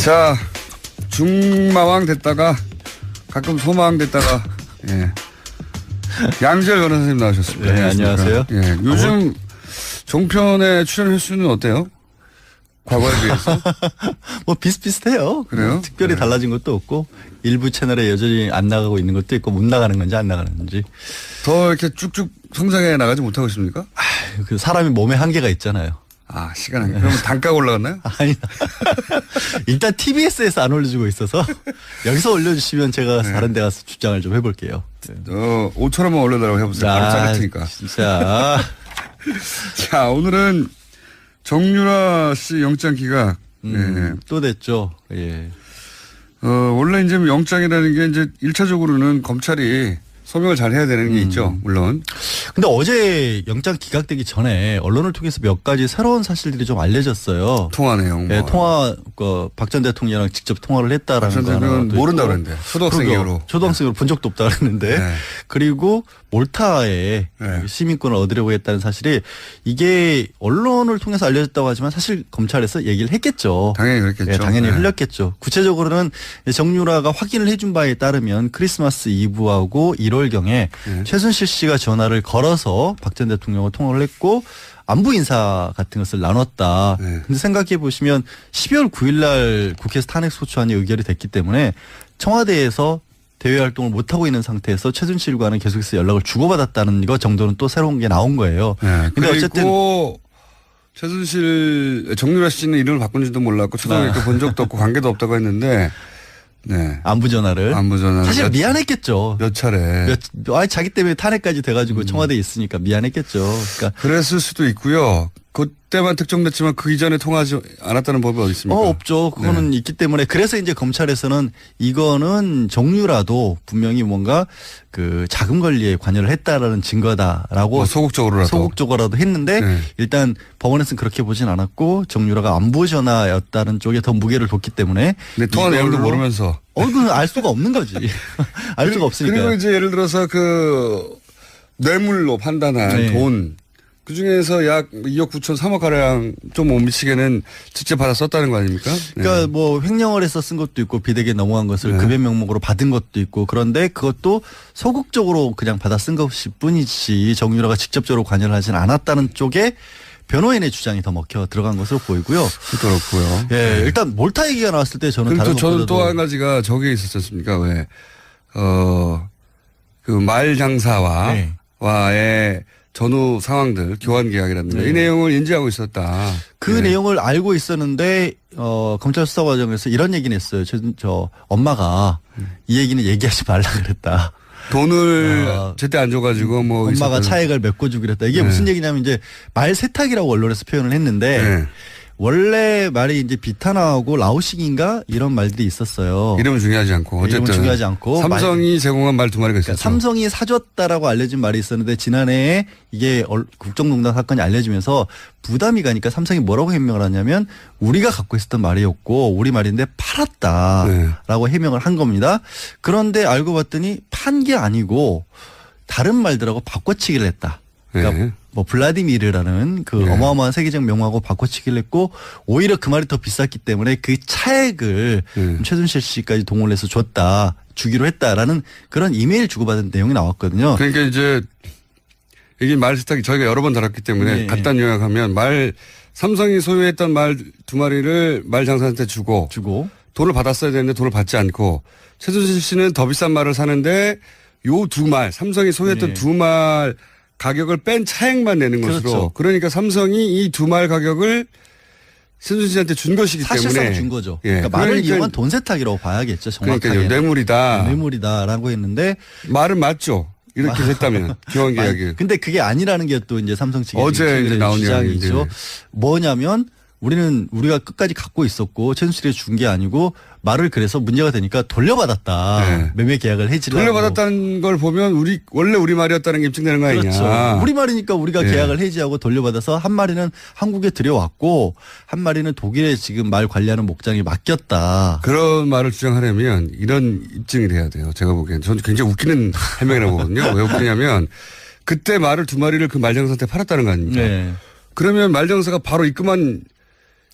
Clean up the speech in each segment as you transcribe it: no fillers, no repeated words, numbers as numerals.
자, 중마왕 됐다가 가끔 소마왕 됐다가 예. 양지열 변호사님 나오셨습니다. 네, 안녕하세요. 예, 요즘 종편의 출연 횟수는 어때요? 과거에 비해서? 뭐 비슷비슷해요. 그래요? 특별히 네. 달라진 것도 없고 일부 채널에 여전히 안 나가고 있는 것도 있고 못 나가는 건지 안 나가는 건지. 더 이렇게 쭉쭉 성장해 나가지 못하고 있습니까? 그 사람이 몸에 한계가 있잖아요. 아, 시간 한계. 그러면 단가가 올라갔나요? 아니 일단 TBS에서 안 올려주고 있어서 여기서 올려주시면 제가 다른 데 가서 주장을 좀 해볼게요. 5천원만 올려달라고 해보세요. 바로 자를 테니까. 진짜. 자, 오늘은 정유라 씨 영장 기각. 네. 또 됐죠. 예. 원래 이제 영장이라는 게 이제 1차적으로는 검찰이 소명을 잘 해야 되는 게 있죠. 물론. 근데 어제 영장 기각되기 전에 언론을 통해서 몇 가지 새로운 사실들이 좀 알려졌어요. 통화 내용. 예, 박 전 대통령이랑 직접 통화를 했다라는 거 하나는 모른다고 그랬는데. 초등학생으로. 초등학생으로 본 적도 없다 그랬는데. 네. 그리고 몰타에 네. 시민권을 얻으려고 했다는 사실이 이게 언론을 통해서 알려졌다고 하지만 사실 검찰에서 얘기를 했겠죠. 당연히 그랬겠죠. 예, 당연히 네. 흘렸겠죠. 구체적으로는 정유라가 확인을 해준 바에 따르면 크리스마스 이브하고 1월경에 최순실 씨가 전화를 걸어서 박 전 대통령과 통화를 했고 안부 인사 같은 것을 나눴다. 네. 근데 생각해 보시면 12월 9일 날 국회에서 탄핵 소추안이 의결이 됐기 때문에 청와대에서 대외 활동을 못하고 있는 상태에서 최순실과는 계속해서 연락을 주고받았다는 것 정도는 또 새로운 게 나온 거예요. 네. 근데 어쨌든 최순실, 정유라 씨는 이름을 바꾼지도 몰랐고 초등학교 본 적도 없고 관계도 없다고 했는데 네. 안부 전화를. 사실 미안했겠죠. 몇 차례. 자기 때문에 탄핵까지 돼가지고 청와대에 있으니까 미안했겠죠. 그러니까 그랬을 수도 있고요. 그때만 특정됐지만 그 이전에 통하지 않았다는 법이 어디 있습니까? 없죠. 그거는 있기 때문에 그래서 이제 검찰에서는 이거는 정유라도 분명히 뭔가 그 자금 관리에 관여를 했다라는 증거다라고 소극적으로라도 했는데 일단 법원에서는 그렇게 보진 않았고 정유라가 안부 전화였다는 쪽에 더 무게를 뒀기 때문에. 네, 통화 내용도 모르면서. 그건 알 수가 없는 거지. 알 수가 없으니까. 그리고 이제 예를 들어서 그 뇌물로 판단한 돈. 그 중에서 약 2억 9천 3억 가량 좀 못 미치게는 직접 받아 썼다는 거 아닙니까? 그러니까 뭐 횡령을 해서 쓴 것도 있고 비대기에 넘어간 것을 급여 명목으로 받은 것도 있고 그런데 그것도 소극적으로 그냥 받아 쓴 것일 뿐이지 정유라가 직접적으로 관여를 하지는 않았다는 쪽에 변호인의 주장이 더 먹혀 들어간 것으로 보이고요. 그렇고요. 예, 일단 몰타 얘기가 나왔을 때 저는 다른 저는 또 한 가지가 저게 있었지 않습니까? 왜, 그 말 장사와의 전후 상황들, 교환 계약이라든가 이 내용을 인지하고 있었다. 그 내용을 알고 있었는데, 검찰 수사 과정에서 이런 얘기는 했어요. 저 엄마가 이 얘기는 얘기하지 말라 그랬다. 돈을 제때 안 줘가지고 뭐. 엄마가 차액을 메꿔주기로 했다. 이게 무슨 얘기냐면 이제 말 세탁이라고 언론에서 표현을 했는데 원래 말이 이제 비타나하고 라오식인가 이런 말들이 있어요. 이름은 중요하지 않고 어쨌든 이름은 중요하지 않고 삼성이 제공한 말 두 마리가 있었죠. 그러니까 삼성이 사줬다라고 알려진 말이 있었는데 지난해에 이게 국정농단 사건이 알려지면서 부담이 가니까 삼성이 뭐라고 해명을 하냐면 우리가 갖고 있었던 말이었고 우리 말인데 팔았다라고 해명을 한 겁니다. 그런데 알고 봤더니 판 게 아니고 다른 말들하고 바꿔치기를 했다. 그러니까 뭐 블라디미르라는 그 어마어마한 세계적 명화하고 바꿔치기를 했고 오히려 그 말이 더 비쌌기 때문에 그 차액을 최순실 씨까지 동원을 해서 주기로 했다라는 그런 이메일 주고받은 내용이 나왔거든요. 그러니까 이제 이게 말 세탁이 저희가 여러 번 다뤘기 때문에 간단 요약하면 삼성이 소유했던 말 두 마리를 말 장사한테 주고 돈을 받았어야 되는데 돈을 받지 않고 최순실 씨는 더 비싼 말을 사는데 요 두 말 삼성이 소유했던 두 말 가격을 뺀 차액만 내는 것으로. 그렇죠. 그러니까 삼성이 이 두 말 가격을 최순실 씨한테 준 것이기 사실상 때문에. 준 거죠. 그러니까 말을 이용한 돈 세탁이라고 봐야겠죠. 정확하게. 그러니까 뇌물이다. 뇌물이다라고 했는데. 말은 맞죠. 이렇게 됐다면 교환 계약이. 근데 그게 아니라는 게 또 이제 삼성 측의 어제 이제 나온 주장이죠. 뭐냐면 우리가 끝까지 갖고 있었고 최순실이 준 게 아니고 말을 그래서 문제가 되니까 돌려받았다. 매매 계약을 해지를 돌려받았다는 걸 보면 원래 우리 말이었다는 게 입증되는 거 아니냐. 그렇죠. 우리 말이니까 우리가 계약을 해지하고 돌려받아서 한 마리는 한국에 들여왔고 한 마리는 독일에 지금 말 관리하는 목장에 맡겼다. 그런 말을 주장하려면 이런 입증이 돼야 돼요. 제가 보기엔. 저는 굉장히 웃기는 해명이라고 보거든요. 왜 웃기냐면 그때 말을 두 마리를 그 말장사한테 팔았다는 거 아닙니까? 그러면 말장사가 바로 입금한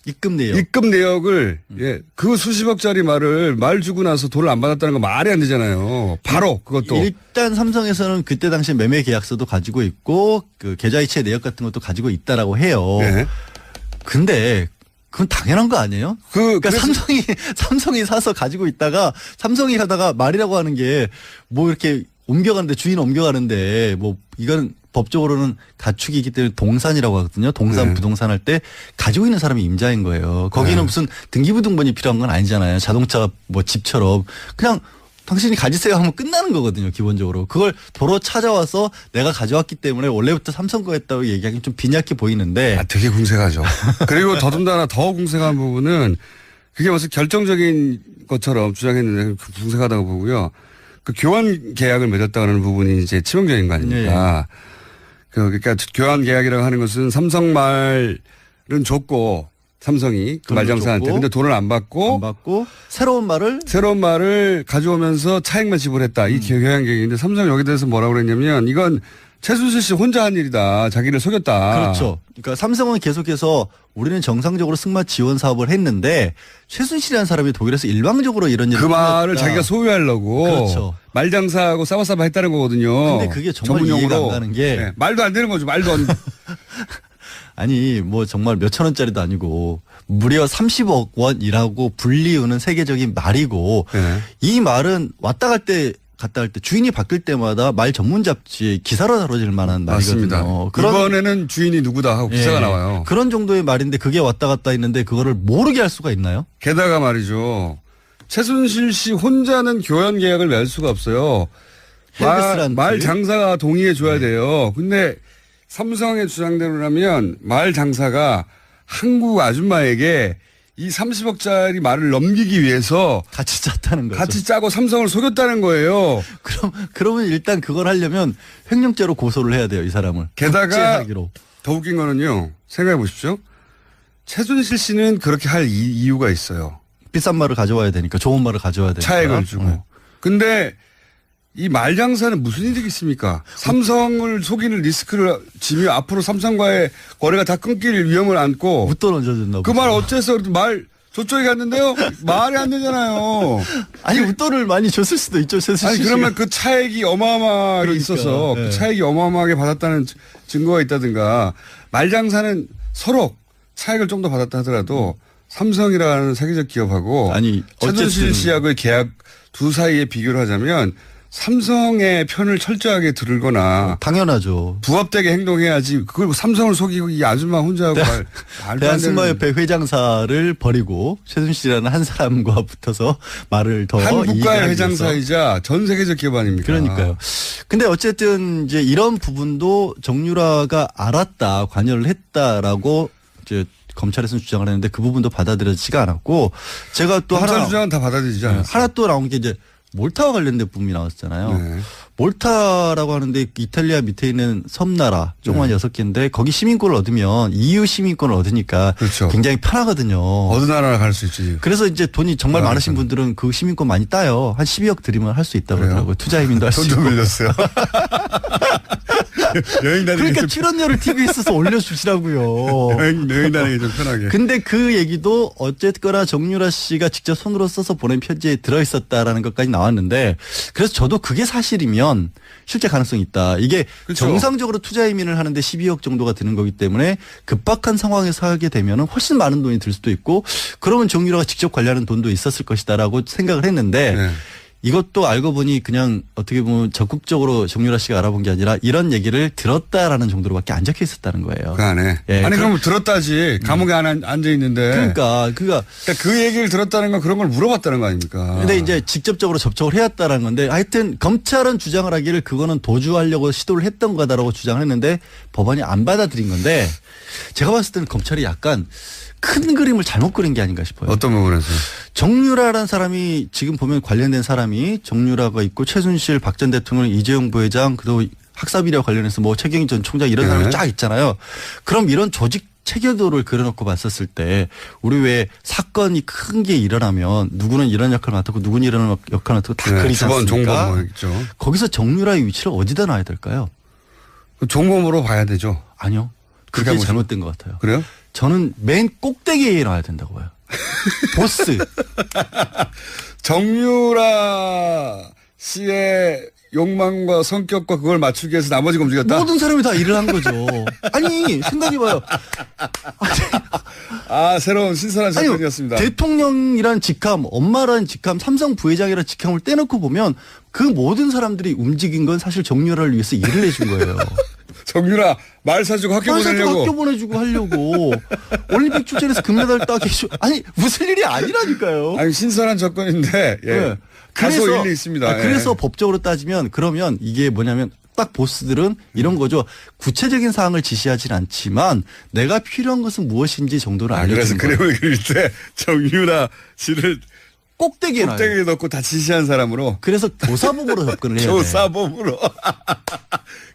입금 내역. 입금 내역을 예, 그 수십억짜리 말을 말 주고 나서 돈을 안 받았다는 거 말이 안 되잖아요. 바로 그것도. 일단 삼성에서는 그때 당시 매매 계약서도 가지고 있고 그 계좌이체 내역 같은 것도 가지고 있다라고 해요. 네. 근데 그건 당연한 거 아니에요? 그러니까 그래서 삼성이 사서 가지고 있다가 삼성이 하다가 말이라고 하는 게 뭐 이렇게 옮겨가는데 주인 옮겨가는데 뭐 이건 법적으로는 가축이기 때문에 동산이라고 하거든요. 동산 네. 부동산 할 때 가지고 있는 사람이 임자인 거예요. 거기는 네. 무슨 등기부등본이 필요한 건 아니잖아요. 자동차 뭐 집처럼 그냥 당신이 가지세요 하면 끝나는 거거든요. 기본적으로. 그걸 도로 찾아와서 내가 가져왔기 때문에 원래부터 삼성 거였다고 얘기하기는 좀 빈약해 보이는데. 아, 되게 궁색하죠. 그리고 더군다나 더 궁색한 부분은 그게 무슨 결정적인 것처럼 주장했는데 궁색하다고 보고요. 그 교환 계약을 맺었다는 부분이 이제 치명적인 거 아닙니까? 네. 그러니까 교환 계약이라고 하는 것은 삼성 말은 줬고 삼성이 그 말장사한테 근데 돈을 안 받고 새로운 말을 가져오면서 차액만 지불했다. 이 교환 계약인데 삼성이 여기 대해서 뭐라고 그랬냐면 이건 최순실 씨 혼자 한 일이다. 자기를 속였다. 그렇죠. 그러니까 삼성은 계속해서 우리는 정상적으로 승마 지원 사업을 했는데 최순실이라는 사람이 독일에서 일방적으로 이런 일을 그 말을 했다. 자기가 소유하려고 그렇죠. 말장사하고 싸워싸워 했다는 거거든요. 근데 그게 정말 이해가 안 가는 게 네, 말도 안 되는 거죠. 말도 안 아니 뭐 정말 몇천 원짜리도 아니고 무려 30억 원이라고 불리우는 세계적인 말이고 네. 이 말은 갔다 갈 때 주인이 바뀔 때마다 말 전문 잡지에 기사로 다뤄질 만한 맞습니다. 말이거든요. 이번에는 주인이 누구다 하고 기사가 나와요. 그런 정도의 말인데 그게 왔다 갔다 했는데 그거를 모르게 할 수가 있나요? 게다가 말이죠. 최순실 씨 혼자는 교환 계약을 맺을 수가 없어요. 말 장사가 동의해 줘야 돼요. 근데 삼성의 주장대로라면 말 장사가 한국 아줌마에게 이 30억짜리 말을 넘기기 위해서 같이 짰다는 거죠. 같이 짜고 삼성을 속였다는 거예요. 그러면 일단 그걸 하려면 횡령죄로 고소를 해야 돼요, 이 사람을. 게다가 더 웃긴 거는요. 생각해 보십시오. 최순실 씨는 그렇게 할 이유가 있어요. 비싼 말을 가져와야 되니까, 좋은 말을 가져와야 되니까. 차액을 주고. 근데 이 말장사는 무슨 일이 있습니까? 삼성을 속이는 리스크를 지며 앞으로 삼성과의 거래가 다 끊길 위험을 안고 웃돈 얹어준다고. 그 말 어째서 말 저쪽에 갔는데요? 말이 안 되잖아요. 아니 웃돈을 많이 줬을 수도 있죠. 아니 그러면 그 차액이 어마어마하게 그러니까, 있어서 그 차액이 어마어마하게 받았다는 증거가 있다든가 말장사는 서로 차액을 좀 더 받았다 하더라도 삼성이라는 세계적 기업하고 아니 최순실 씨하고의 계약 두 사이에 비교를 하자면 삼성의 편을 철저하게 들거나 당연하죠. 부합되게 행동해야지 그걸 삼성을 속이고 이 아줌마 혼자 하고 대한승마협회 회장사를 버리고 최순실이라는 한 사람과 붙어서 말을 더 한 국가의 회장사이자 전 세계적 기업 아닙니까? 그러니까요. 근데 어쨌든 이제 이런 부분도 정유라가 알았다, 관여를 했다라고 이제 검찰에서는 주장을 했는데 그 부분도 받아들여지지가 않았고 제가 또 검찰 주장은 다 받아들이지 않았어요. 하나 또 나온 게 이제 몰타와 관련된 부분이 나왔잖아요. 네. 몰타라고 하는데 이탈리아 밑에 있는 섬나라 조그만 6개인데 거기 시민권을 얻으면 EU 시민권을 얻으니까 그렇죠. 굉장히 편하거든요. 어느 나라나 갈 수 있지. 그래서 이제 돈이 정말 많으신 분들은 그 시민권 많이 따요. 한 12억 들이면 할 수 있다고 그러더라고요. 투자이민도 할 수 있고. 돈도 빌렸어요. 여행 다니기 그러니까 출연료를 TBS에서 올려주시라고요. 여행 다니기 좀 편하게. 근데 그 얘기도 어쨌거나 정유라 씨가 직접 손으로 써서 보낸 편지에 들어있었다라는 것까지 나왔는데 그래서 저도 그게 사실이면 실제 가능성이 있다. 이게 그렇죠. 정상적으로 투자 이민을 하는데 12억 정도가 드는 거기 때문에 급박한 상황에서 하게 되면 훨씬 많은 돈이 들 수도 있고 그러면 정유라가 직접 관리하는 돈도 있었을 것이다라고 생각을 했는데 네. 이것도 알고 보니 그냥 어떻게 보면 적극적으로 정유라 씨가 알아본 게 아니라 이런 얘기를 들었다라는 정도로밖에 안 적혀 있었다는 거예요. 그 안에. 예, 아니 그럼 들었다지. 감옥에 앉아 있는데. 그러니까 그 얘기를 들었다는 건 그런 걸 물어봤다는 거 아닙니까? 근데 이제 직접적으로 접촉을 해왔다라는 건데 하여튼 검찰은 주장을 하기를 그거는 도주하려고 시도를 했던 거다라고 주장을 했는데 법원이 안 받아들인 건데 제가 봤을 때는 검찰이 약간 큰 그림을 잘못 그린 게 아닌가 싶어요. 어떤 부분에서? 정유라라는 사람이 지금 보면 관련된 사람이 정유라가 있고 최순실, 박 전 대통령, 이재용 부회장 그리고 학사비리와 관련해서 뭐 최경희 전 총장 이런 사람이 쫙 있잖아요. 그럼 이런 조직 체계도를 그려놓고 봤었을 때 우리 왜 사건이 큰 게 일어나면 누구는 이런 역할을 맡았고 누구는 이런 역할을 맡았고 다 그리지 않습니까? 종범 뭐 있죠. 거기서 정유라의 위치를 어디다 놔야 될까요? 종범으로 봐야 되죠. 아니요. 그게 잘못된 것 같아요. 그래요? 저는 맨 꼭대기에 놔야 된다고 봐요. 보스. 정유라 씨의 욕망과 성격과 그걸 맞추기 위해서 나머지가 움직였다? 모든 사람이 다 일을 한 거죠. 아니 생각해봐요. 새로운 신선한 접근이었습니다. 대통령이란 직함, 엄마라는 직함, 삼성 부회장이라는 직함을 떼놓고 보면 그 모든 사람들이 움직인 건 사실 정유라를 위해서 일을 해준 거예요. 정유라 말 사주고 학교 보내려고. 학교 보내주고 하려고. 올림픽 출전해서 금메달 따게 해주. 아니 무슨 일이 아니라니까요. 아니 신선한 접근인데 예. 다소 일리 있습니다. 그래서 법적으로 따지면 그러면 이게 뭐냐면 딱 보스들은 이런 거죠. 구체적인 사항을 지시하진 않지만 내가 필요한 것은 무엇인지 정도를 알려주는 거예요. 그래서 그림을 그릴 때 정유라 씨를 꼭대기에 넣고 다 지시한 사람으로. 그래서 교사범으로 접근을 해야 돼요. 교사범으로.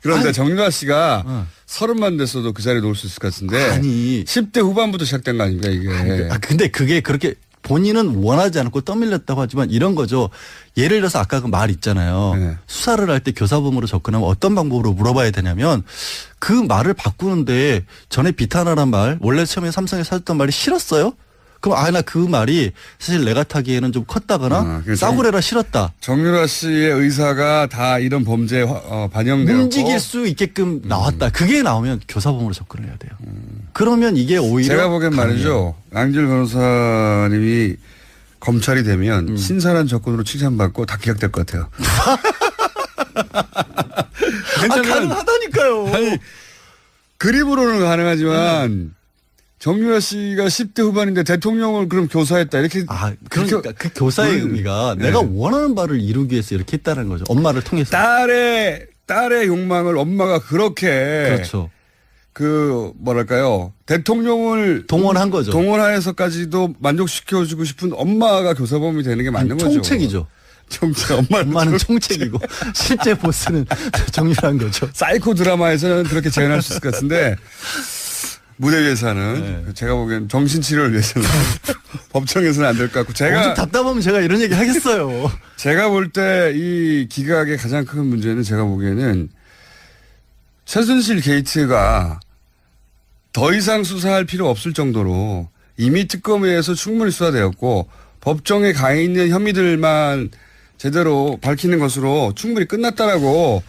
그런데 정유라 씨가 30만 됐어도 그 자리에 놓을 수 있을 것 같은데. 아니. 10대 후반부터 시작된 거 아닙니까 이게. 근데 그게 그렇게 본인은 원하지 않고 떠밀렸다고 하지만 이런 거죠. 예를 들어서 아까 그 말 있잖아요. 네. 수사를 할 때 교사범으로 접근하면 어떤 방법으로 물어봐야 되냐면 그 말을 바꾸는데 전에 비탄하란 말 원래 처음에 삼성에 사줬던 말이 싫었어요? 그럼 나 그 말이 사실 내가 타기에는 좀 컸다거나 싸구려라 싫었다. 정유라 씨의 의사가 다 이런 범죄에 반영되었고. 움직일 수 있게끔 나왔다. 그게 나오면 교사범으로 접근을 해야 돼요. 그러면 이게 오히려. 제가 보기엔 말이죠. 양질 변호사님이 검찰이 되면 신선한 접근으로 칭찬받고 다 기각될 것 같아요. 가능하다니까요. 아니, 그림으로는 가능하지만 정유라 씨가 10대 후반인데 대통령을 그럼 교사했다 이렇게. 그러니까 그 교사의 의미가 내가 원하는 바를 이루기 위해서 이렇게 했다는 거죠. 엄마를 통해서. 딸의 욕망을 엄마가 그렇게. 그렇죠. 뭐랄까요. 대통령을 동원한 거죠. 동원해서까지도 만족시켜주고 싶은 엄마가 교사범이 되는 게 맞는 거죠. 총책이죠. 엄마는 총책이고 실제 보스는 정유라인 거죠. 사이코 드라마에서는 그렇게 재현할 수 있을 것 같은데 무대 위에서는 제가 보기엔 정신치료를 위해서는 법정에서는 안 될 것 같고 제가 답답하면 제가 이런 얘기 하겠어요. 제가 볼 때 이 기각의 가장 큰 문제는 제가 보기에는 최순실 게이트가 더 이상 수사할 필요 없을 정도로 이미 특검에서 충분히 수사되었고 법정에 가 있는 혐의들만 제대로 밝히는 것으로 충분히 끝났다라고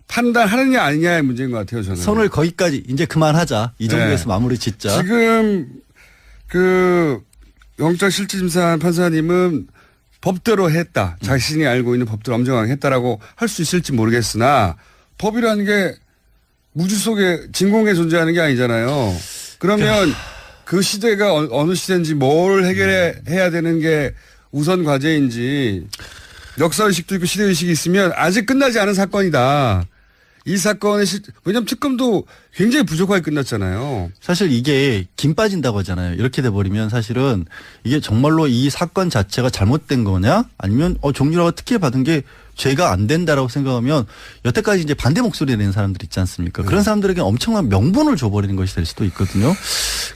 판단하느냐 아니냐의 문제인 것 같아요. 저는. 선을 거기까지 이제 그만하자. 이 정도에서 마무리 짓자. 지금 영장실질심사한 판사님은 법대로 했다. 자신이 알고 있는 법대로 엄정하게 했다라고 할 수 있을지 모르겠으나 법이라는 게 무주 속에 진공에 존재하는 게 아니잖아요. 그러면 그 시대가 어느 시대인지 뭘 해결해야 되는 게 우선 과제인지 역사의식도 있고 시대의식이 있으면 아직 끝나지 않은 사건이다. 이 사건의 왜냐하면 특검도 굉장히 부족하게 끝났잖아요. 사실 이게 김 빠진다고 하잖아요. 이렇게 돼버리면 사실은 이게 정말로 이 사건 자체가 잘못된 거냐 아니면 정유라가 특혜 받은 게 죄가 안 된다라고 생각하면 여태까지 이제 반대 목소리 내는 사람들 있지 않습니까? 그런 사람들에게 엄청난 명분을 줘버리는 것이 될 수도 있거든요.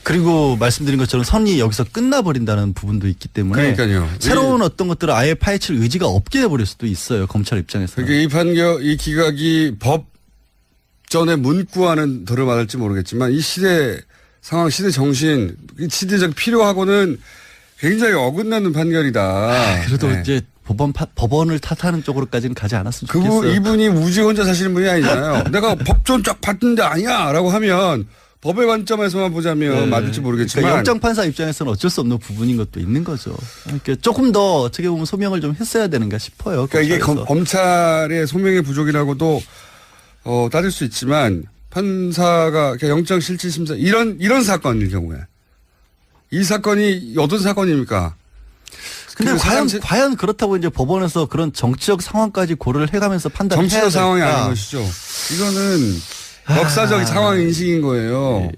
그리고 말씀드린 것처럼 선이 여기서 끝나버린다는 부분도 있기 때문에 그러니까요. 새로운 어떤 것들을 아예 파헤칠 의지가 없게 돼버릴 수도 있어요. 검찰 입장에서는. 그러니까 이 기각이 법전의 문구와는 들어맞을지 모르겠지만 이 시대 상황, 시대 정신, 시대적 필요하고는 굉장히 어긋나는 판결이다. 그래도 이제 법원을 탓하는 쪽으로까지는 가지 않았으면 좋겠어요. 이분이 무지 혼자 사시는 분이 아니잖아요. 내가 법전 쫙 봤는데 아니야 라고 하면 법의 관점에서만 보자면 맞을지 모르겠지만. 그러니까 영장판사 입장에서는 어쩔 수 없는 부분인 것도 있는 거죠. 그러니까 조금 더 어떻게 보면 소명을 좀 했어야 되는가 싶어요. 그러니까 이게 검찰의 소명의 부족이라고도 따질 수 있지만 판사가 영장실질심사 이런 사건일 경우에 이 사건이 어떤 사건입니까? 근데 과연 그렇다고 이제 법원에서 그런 정치적 상황까지 고려를 해가면서 판단해야 될까? 정치적 상황이 아닌 것이죠. 이거는 역사적 상황 인식인 거예요.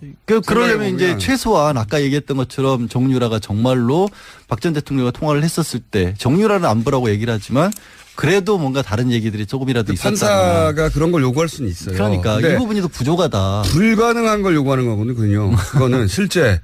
그러려면 이제 최소한 아까 얘기했던 것처럼 정유라가 정말로 박 전 대통령과 통화를 했었을 때 정유라는 안보라고 얘기를 하지만 그래도 뭔가 다른 얘기들이 조금이라도 있었다. 판사가 그런 걸 요구할 수는 있어요. 그러니까 이 부분이 더 부족하다. 불가능한 걸 요구하는 거거든요. 그거는 실제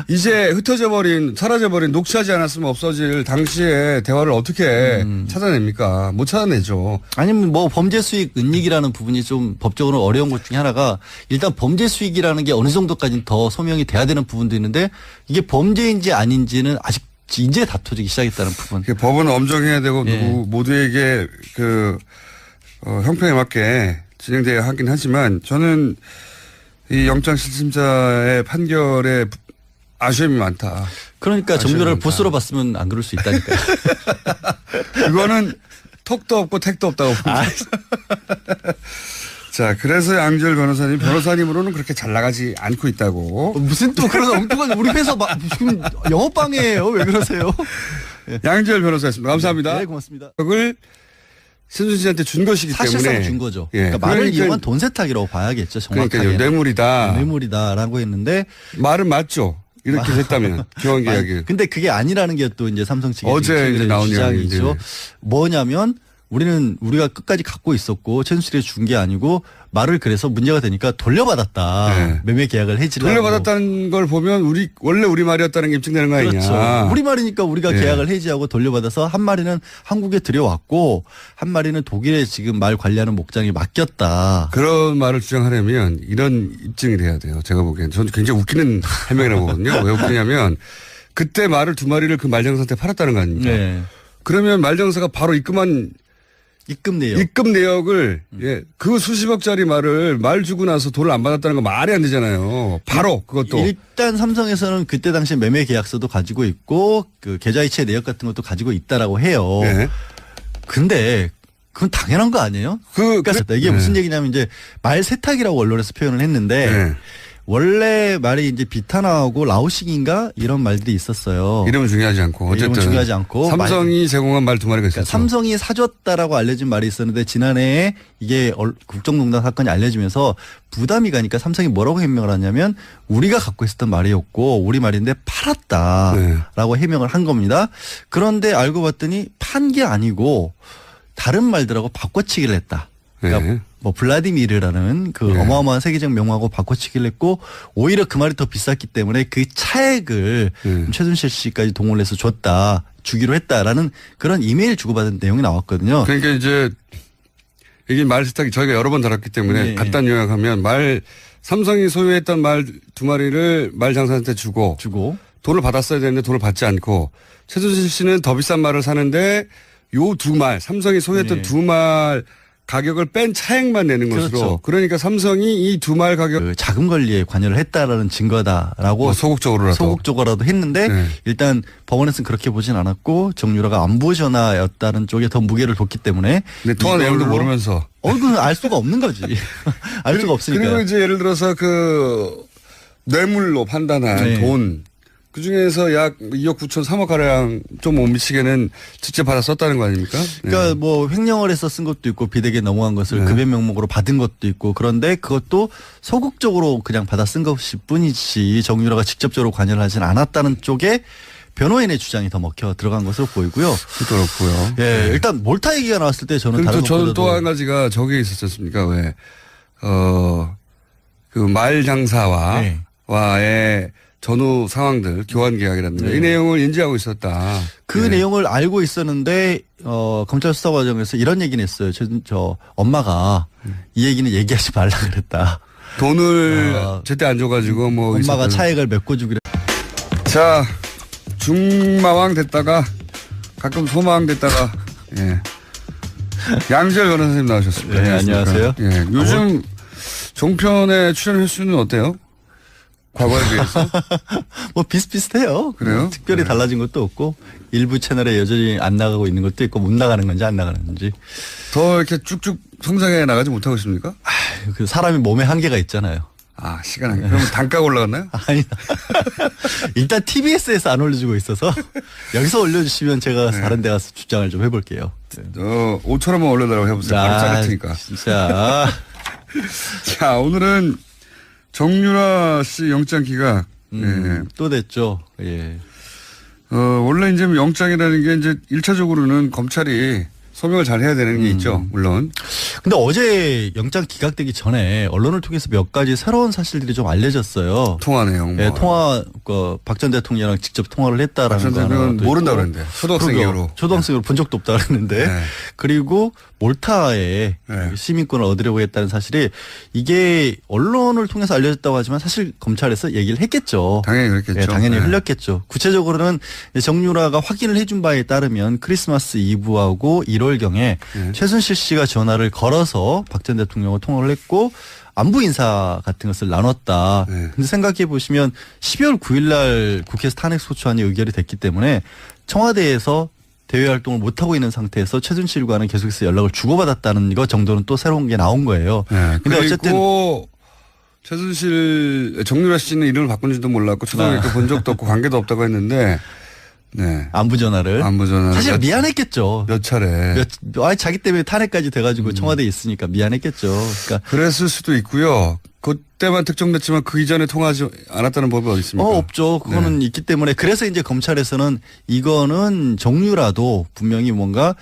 이제 흩어져 버린 사라져 버린 녹취하지 않았으면 없어질 당시의 대화를 어떻게 찾아냅니까? 못 찾아내죠. 아니면 뭐 범죄 수익 은닉이라는 부분이 좀 법적으로 어려운 것 중에 하나가 일단 범죄 수익이라는 게 어느 정도까지는 더 소명이 돼야 되는 부분도 있는데 이게 범죄인지 아닌지는 아직 이제 다투기 시작했다는 부분. 법은 엄정해야 되고 누구 모두에게 형평에 맞게 진행돼야 하긴 하지만 저는 이 영장실심사의 판결에 아쉬움이 많다. 그러니까 정유라를 보스로 봤으면 안 그럴 수 있다니까요. 그거는 턱도 없고 택도 없다고 봅니다. 자, 그래서 양지열 변호사님으로는 그렇게 잘 나가지 않고 있다고. 무슨 또 그런 엉뚱한 우리 회사 지금 영업방해예요. 왜 그러세요? 양지열 변호사였습니다. 감사합니다. 네, 고맙습니다. 그걸 신순 씨한테 준 것이기 사실상 때문에. 준 거죠. 예. 그러니까 말을 이용한 돈 세탁이라고 봐야겠죠. 정확하게. 그러니까 뇌물이다. 뇌물이다라고 했는데 말은 맞죠. 이렇게 됐다면 교환 계약이. 근데 그게 아니라는 게 또 이제 삼성 측의 어제 이제 나온 주장이죠. 이야기인데. 뭐냐면 우리가 끝까지 갖고 있었고 최순실에 준 게 아니고 말을 그래서 문제가 되니까 돌려받았다. 네. 매매 계약을 해지를 돌려받았다는 걸 보면 원래 우리 말이었다는 게 입증되는 거 아니냐. 그렇죠. 우리 말이니까 우리가 네. 계약을 해지하고 돌려받아서 한 마리는 한국에 들여왔고 한 마리는 독일에 지금 말 관리하는 목장에 맡겼다. 그런 말을 주장하려면 이런 입증이 돼야 돼요. 제가 보기엔. 저는 굉장히 웃기는 해명이라고 보거든요. 왜 웃기냐면 그때 말을 두 마리를 그 말장사한테 팔았다는 거 아닙니까? 네. 그러면 말장사가 바로 입금 내역을 그 수십억짜리 말을 말 주고 나서 돈을 안 받았다는 거 말이 안 되잖아요. 바로 그것도. 일단 삼성에서는 그때 당시에 매매 계약서도 가지고 있고 그 계좌이체 내역 같은 것도 가지고 있다라고 해요. 네. 근데 그건 당연한 거 아니에요? 그러니까 이게 무슨 얘기냐면 이제 말 세탁이라고 언론에서 표현을 했는데 원래 말이 이제 비타나하고 라오식인가 이런 말들이 있었어요. 이름은 중요하지 않고 어쨌든 이름은 중요하지 않고 삼성이 제공한 말 두 마리가 있었죠. 그러니까 삼성이 사줬다라고 알려진 말이 있었는데 지난해에 이게 국정농단 사건이 알려지면서 부담이 가니까 삼성이 뭐라고 해명을 하냐면 우리가 갖고 있었던 말이었고 우리 말인데 팔았다라고 해명을 한 겁니다. 그런데 알고 봤더니 판 게 아니고 다른 말들하고 바꿔치기를 했다. 그러니까 뭐 블라디미르라는 그 어마어마한 세계적 명하고 바꿔치기를 했고 오히려 그 말이 더 비쌌기 때문에 그 차액을 최순실 씨까지 동원을 해서 주기로 했다라는 그런 이메일 주고받은 내용이 나왔거든요. 그러니까 이제 이게 말 세탁이 저희가 여러 번 다뤘기 때문에 간단 요약하면 삼성이 소유했던 말 두 마리를 말 장사한테 주고 돈을 받았어야 되는데 돈을 받지 않고 최순실 씨는 더 비싼 말을 사는데 요 두 말 삼성이 소유했던 두 말 가격을 뺀 차액만 내는 것으로. 그렇죠. 그러니까 삼성이 이 두 말 가격. 그 자금 관리에 관여를 했다라는 증거다라고. 소극적으로라도 했는데 일단 법원에서는 그렇게 보진 않았고 정유라가 안보 전화였다는 쪽에 더 무게를 뒀기 때문에. 근데 통화 내용도 모르면서. 그건 알 수가 없는 거지. 알 수가 없으니까. 그리고 이제 예를 들어서 그 뇌물로 판단한 돈. 그 중에서 약 2억 9천 3억 가량 좀 못 미치게는 직접 받아 썼다는 거 아닙니까? 그러니까 뭐 횡령을 해서 쓴 것도 있고 비대기에 넘어간 것을 급여 명목으로 받은 것도 있고 그런데 그것도 소극적으로 그냥 받아 쓴 것일 뿐이지 정유라가 직접적으로 관여를 하진 않았다는 쪽에 변호인의 주장이 더 먹혀 들어간 것으로 보이고요. 그렇고요. 예, 일단 몰타 얘기가 나왔을 때 저는 다른 것보다도 저는 또 한 가지가 저게 있었지 않습니까? 왜 그 말 장사와의 전후 상황들, 교환 계약이라든가 이 내용을 인지하고 있었다. 그 내용을 알고 있었는데 검찰 수사 과정에서 이런 얘기는 했어요. 저 엄마가 이 얘기는 얘기하지 말라 그랬다. 돈을 제때 안 줘가지고 뭐 엄마가 차액을 메꿔주기로. 자, 중마왕 됐다가 가끔 소마왕 됐다가 양지열 변호사님 나오셨습니다. 네, 안녕하세요. 요즘 종편의 출연 횟수는 어때요? 과거에 비해서? 뭐 비슷비슷해요. 그래요? 특별히 달라진 것도 없고 일부 채널에 여전히 안 나가고 있는 것도 있고 못 나가는 건지 안 나가는 건지. 더 이렇게 쭉쭉 성장해 나가지 못하고 있습니까? 그 사람이 몸에 한계가 있잖아요. 시간 한계. 그럼 단가가 올라갔나요? 아니다. 일단 TBS에서 안 올려주고 있어서 여기서 올려주시면 제가 다른 데 가서 주장을 좀 해볼게요. 5천원만 올려달라고 해보세요. 바로 짜릿하니까. 진짜. 자, 오늘은 정유라 씨 영장 기각. 또 됐죠. 원래 이제 영장이라는 게 이제 1차적으로는 검찰이 소명을 잘 해야 되는 게 있죠. 물론. 근데 어제 영장 기각되기 전에 언론을 통해서 몇 가지 새로운 사실들이 좀 알려졌어요. 통화 내용. 네, 박 전 대통령이랑 직접 통화를 했다라는 박 전 대통령은 모른다 그랬는데 초등학생으로. 초등학생으로 본 적도 없다 그랬는데 네. 그리고 몰타에 네. 시민권을 얻으려고 했다는 사실이 이게 언론을 통해서 알려졌다고 하지만 사실 검찰에서 얘기를 했겠죠. 당연히 그랬겠죠. 네, 당연히 네. 흘렸겠죠. 구체적으로는 정유라가 확인을 해준 바에 따르면 크리스마스 이브하고 1월경에 네. 최순실 씨가 전화를 걸어서 박 전 대통령과 통화를 했고 안부 인사 같은 것을 나눴다. 네. 근데 생각해 보시면 12월 9일 날 국회에서 탄핵 소추안이 의결이 됐기 때문에 청와대에서 대외 활동을 못하고 있는 상태에서 최순실과는 계속해서 연락을 주고받았다는 것 정도는 또 새로운 게 나온 거예요. 네. 근데 어쨌든 최순실 정유라 씨는 이름을 바꾼지도 몰랐고 초등학교 본 적도 없고 관계도 없다고 했는데 네. 안부 전화를 사실 미안했겠죠. 몇 차례. 자기 때문에 탄핵까지 돼가지고 청와대에 있으니까 미안했겠죠. 그러니까 그랬을 수도 있고요. 그때만 특정됐지만 그 이전에 통하지 않았다는 법이 어디 있습니까? 없죠. 그거는 있기 때문에 그래서 이제 검찰에서는 이거는 정유라도 분명히 뭔가